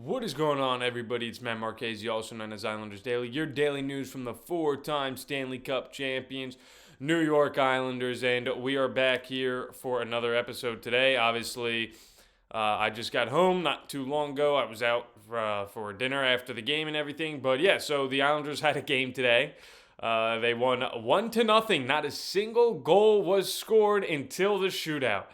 What is going on, everybody? It's Matt Marchese, also known as Islanders Daily. Your daily news from the four-time Stanley Cup champions, New York Islanders, and we are back here for another episode today. Obviously, I just got home not too long ago. I was out for dinner after the game and everything. But yeah, so the Islanders had a game today. They won 1-0. Not a single goal was scored until the shootout.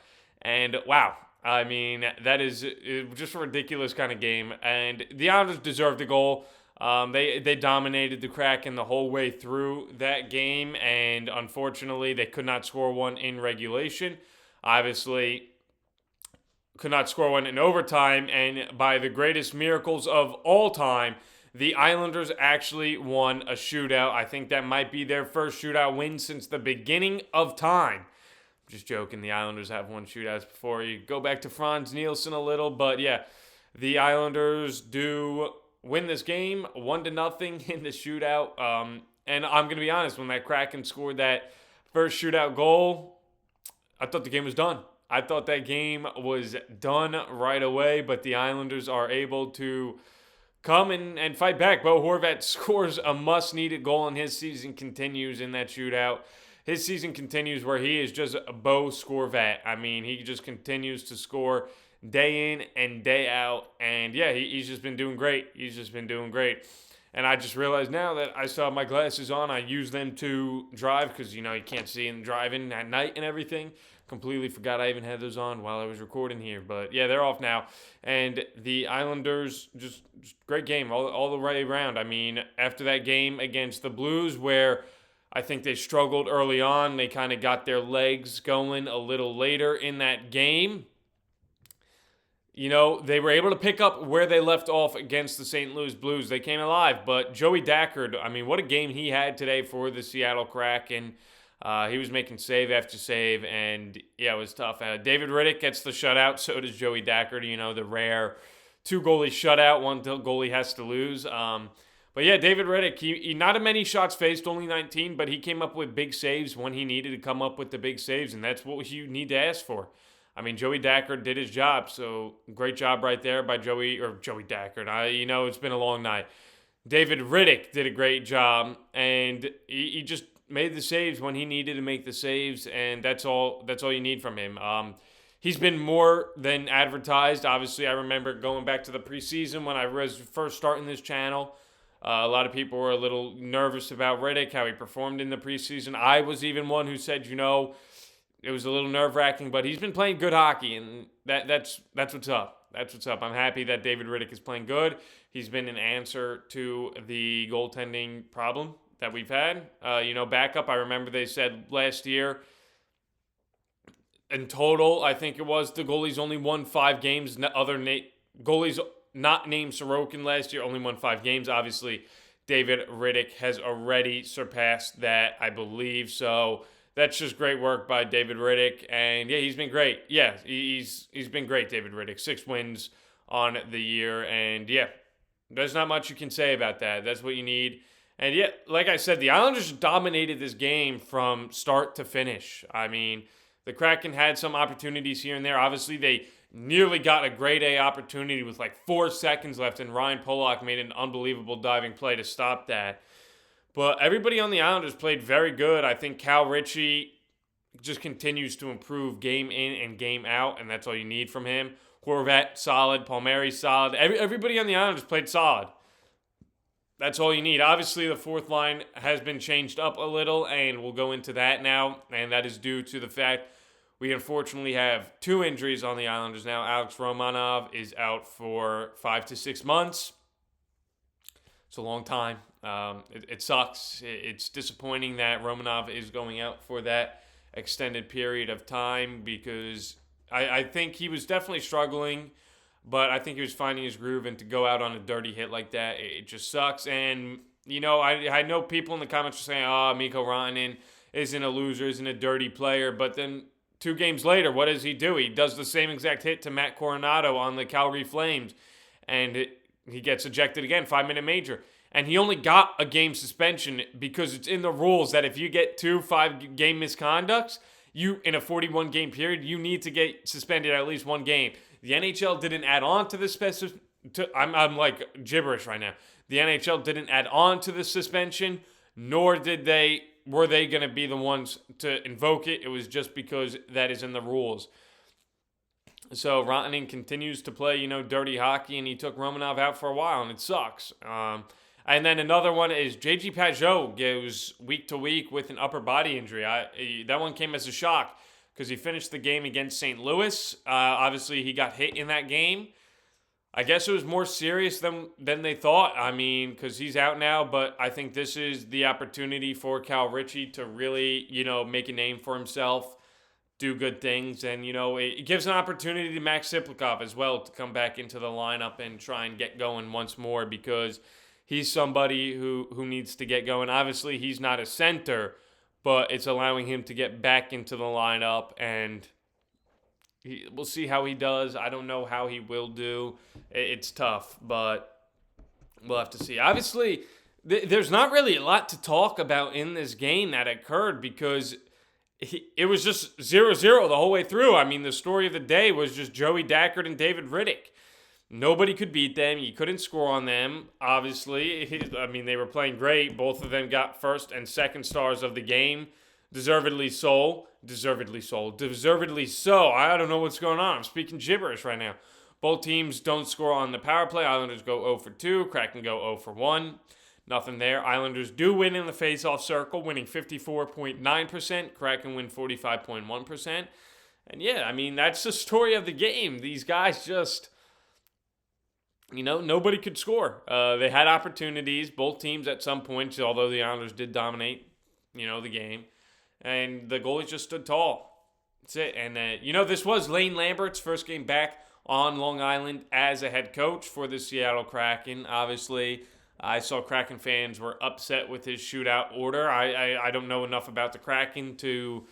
And wow, I mean, that is just a ridiculous kind of game. And the Islanders deserved a goal. They dominated the Kraken the whole way through that game. And unfortunately, they could not score one in regulation. Obviously, could not score one in overtime. And by the greatest miracles of all time, the Islanders actually won a shootout. I think that might be their first shootout win since the beginning of time. Just joking. The Islanders have won shootouts before. You go back to Franz Nielsen a little, but yeah, the Islanders do win this game 1-0 in the shootout. And I'm gonna be honest, when that Kraken scored that first shootout goal, I thought the game was done. I thought that game was done right away, but the Islanders are able to come and fight back. Bo Horvat scores a must-needed goal, and his season continues in that shootout. His season continues where he is just a Bo Scorvat. I mean, he just continues to score day in and day out. And yeah, he's just been doing great. He's just been doing great. And I just realized now that I still have my glasses on. I use them to drive because, you can't see in driving at night and everything. Completely forgot I even had those on while I was recording here. But yeah, they're off now. And the Islanders, just great game all the way around. I mean, after that game against the Blues where I think they struggled early on. They kind of got their legs going a little later in that game. They were able to pick up where they left off against the St. Louis Blues. They came alive, but Joey Daccord, I mean, what a game he had today for the Seattle Kraken. He was making save after save, and yeah, it was tough. David Rittich gets the shutout, so does Joey Daccord, the rare two-goalie shutout, one goalie has to lose. But yeah, David Rittich, he not many shots faced, only 19, but he came up with big saves when he needed to come up with the big saves, and that's what you need to ask for. I mean, Joey Daccord did his job, so great job right there by Joey Daccord. It's been a long night. David Rittich did a great job, and he just made the saves when he needed to make the saves, and that's all you need from him. He's been more than advertised. Obviously, I remember going back to the preseason when I was first starting this channel. A lot of people were a little nervous about Rittich, how he performed in the preseason. I was even one who said, it was a little nerve-wracking, but he's been playing good hockey, and that's what's up. That's what's up. I'm happy that David Rittich is playing good. He's been an answer to the goaltending problem that we've had. Backup, I remember they said last year, in total, I think it was, the goalies only won 5 games. Goalies not named Sorokin last year, only won 5 games. Obviously, David Rittich has already surpassed that, I believe. So that's just great work by David Rittich. And yeah, he's been great. Yeah, he's been great, David Rittich. 6 wins on the year. And yeah, there's not much you can say about that. That's what you need. And yeah, like I said, the Islanders dominated this game from start to finish. I mean, the Kraken had some opportunities here and there. Obviously, they nearly got a grade A opportunity with like 4 seconds left, and Ryan Pollock made an unbelievable diving play to stop that. But everybody on the Islanders played very good. I think Cal Ritchie just continues to improve game in and game out, and that's all you need from him. Horvat, solid. Palmieri, solid. Everybody on the Islanders played solid. That's all you need. Obviously, the fourth line has been changed up a little, and we'll go into that now, and that is due to the fact we unfortunately have 2 injuries on the Islanders now. Alex Romanov is out for 5 to 6 months. It's a long time. It sucks. It's disappointing that Romanov is going out for that extended period of time because I think he was definitely struggling, but I think he was finding his groove, and to go out on a dirty hit like that, it just sucks. And, I know people in the comments are saying, Mikko Rantanen isn't a loser, isn't a dirty player, but then 2 games later, what does he do? He does the same exact hit to Matt Coronado on the Calgary Flames, and he gets ejected again, 5-minute major. And he only got a game suspension because it's in the rules that if you get 2 5-game misconducts, you in a 41-game period, you need to get suspended at least 1 game. The NHL didn't add on to the I'm like gibberish right now. The NHL didn't add on to the suspension, nor were they going to be the ones to invoke it. It was just because that is in the rules. So Rantanen continues to play, dirty hockey, and he took Romanov out for a while, and it sucks. And then another one is J.G. Pageau goes week to week with an upper body injury. That one came as a shock because he finished the game against St. Louis. Obviously, he got hit in that game. I guess it was more serious than they thought. I mean, because he's out now, but I think this is the opportunity for Cal Ritchie to really, make a name for himself, do good things, and, it gives an opportunity to Max Siplikov as well to come back into the lineup and try and get going once more because he's somebody who needs to get going. Obviously, he's not a center, but it's allowing him to get back into the lineup, and we'll see how he does. I don't know how he will do. It's tough, but we'll have to see. Obviously, there's not really a lot to talk about in this game that occurred because it was just 0-0 the whole way through. I mean, the story of the day was just Joey Dackert and David Riddick. Nobody could beat them. You couldn't score on them, obviously. I mean, they were playing great. Both of them got first and second stars of the game. Deservedly so. I don't know what's going on. I'm speaking gibberish right now. Both teams don't score on the power play. Islanders go 0 for 2. Kraken go 0 for 1. Nothing there. Islanders do win in the face-off circle, winning 54.9%. Kraken win 45.1%. And yeah, I mean, that's the story of the game. These guys just, nobody could score. They had opportunities, both teams at some points, although the Islanders did dominate, the game. And the goalies just stood tall. That's it. And, this was Lane Lambert's first game back on Long Island as a head coach for the Seattle Kraken. Obviously, I saw Kraken fans were upset with his shootout order. I don't know enough about the Kraken to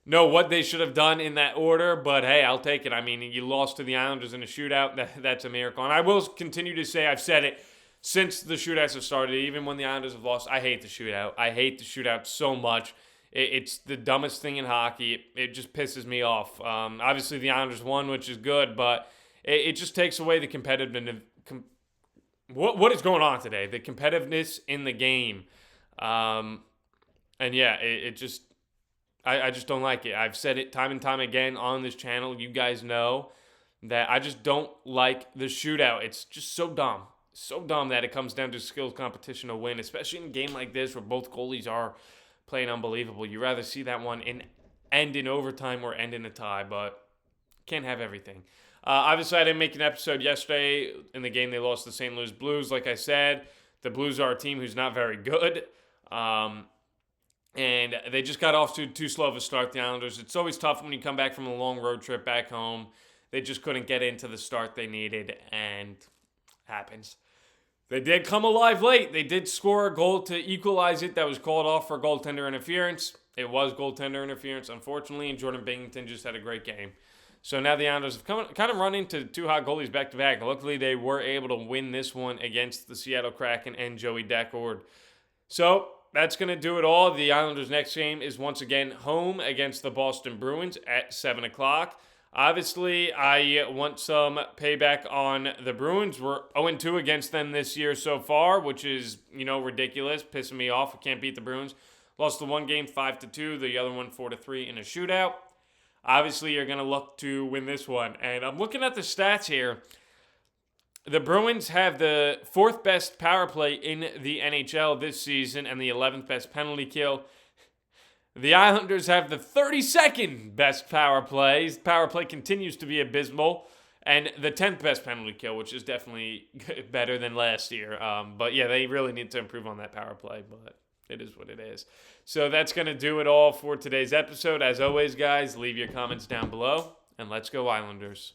know what they should have done in that order, but hey, I'll take it. I mean, you lost to the Islanders in a shootout. That's a miracle. And I will continue to say, I've said it since the shootouts have started, even when the Islanders have lost, I hate the shootout. I hate the shootout so much. It's the dumbest thing in hockey. It just pisses me off. Obviously, the Islanders won, which is good, but it just takes away the competitiveness. What is going on today? The competitiveness in the game. And yeah, it just, I just don't like it. I've said it time and time again on this channel. You guys know that I just don't like the shootout. It's just so dumb. So dumb that it comes down to skills competition to win, especially in a game like this where both goalies are playing unbelievable. You'd rather see that one end in overtime or end in a tie, but can't have everything. Obviously, I didn't make an episode yesterday. In the game, they lost the St. Louis Blues. Like I said, the Blues are a team who's not very good. And they just got off to too slow of a start, the Islanders. It's always tough when you come back from a long road trip back home. They just couldn't get into the start they needed, and happens. They did come alive late. They did score a goal to equalize it that was called off for goaltender interference. It was goaltender interference, unfortunately, and Jordan Binghamton just had a great game. So now the Islanders have kind of run into two hot goalies back-to-back. Luckily, they were able to win this one against the Seattle Kraken and Joey Dackert. So that's going to do it all. The Islanders' next game is once again home against the Boston Bruins at 7 o'clock. Obviously, I want some payback on the Bruins. We're 0-2 against them this year so far, which is, ridiculous, pissing me off. We can't beat the Bruins. Lost the one game 5-2, the other one 4-3 in a shootout. Obviously, you're going to look to win this one. And I'm looking at the stats here. The Bruins have the 4th best power play in the NHL this season and the 11th best penalty kill. The Islanders have the 32nd best power play. Power play continues to be abysmal. And the 10th best penalty kill, which is definitely better than last year. But yeah, they really need to improve on that power play. But it is what it is. So that's going to do it all for today's episode. As always, guys, leave your comments down below. And let's go Islanders.